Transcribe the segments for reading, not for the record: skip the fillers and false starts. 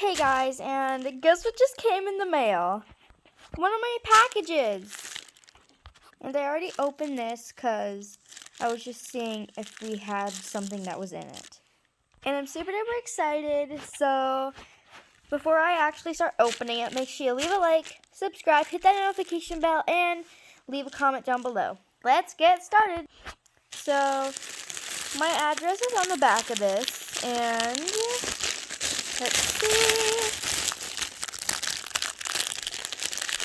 Hey guys, and guess what just came in the mail? One of my packages. And I already opened this because I was just seeing if we had something that was in it. And I'm super duper excited, so before I actually start opening it, make sure you leave a like, subscribe, hit that notification bell, and leave a comment down below. Let's get started. So, my address is on the back of this, and let's see.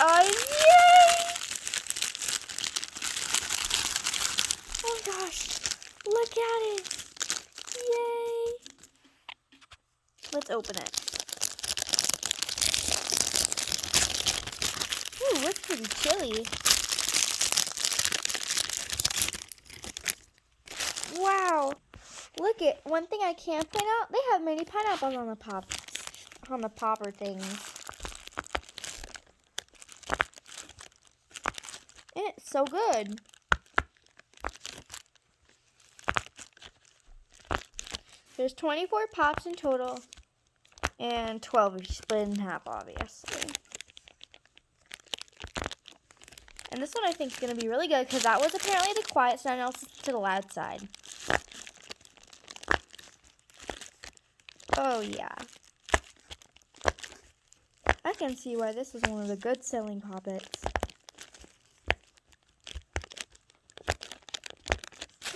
Yay! Oh my gosh, look at it. Yay! Let's open it. Ooh, looks pretty chilly. Wow. Look at one thing I can point out, they have mini pineapples on the popper things. And it's so good. There's 24 pops in total, and 12 if you split it in half, obviously. And this one I think is going to be really good because that was apparently the quiet side and also to the loud side. Oh yeah. I can see why this is one of the good selling poppets.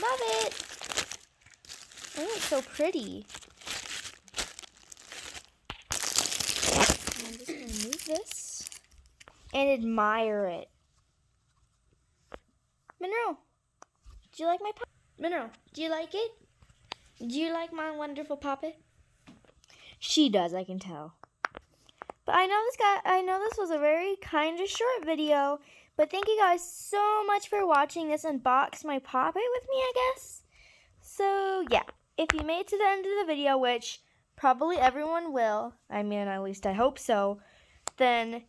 Love it! Oh, it's so pretty. I'm just going to move this and admire it. Monroe, do you like my pop? Monroe, do you like it? Do you like my wonderful poppet? She does, I can tell. But I know this was a very kind of short video, but thank you guys so much for watching this unbox my poppet with me, I guess. So, yeah, if you made it to the end of the video, which probably everyone will, I mean, at least I hope so, then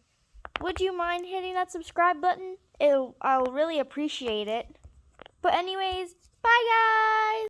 would you mind hitting that subscribe button? I'll really appreciate it. But anyways, bye guys!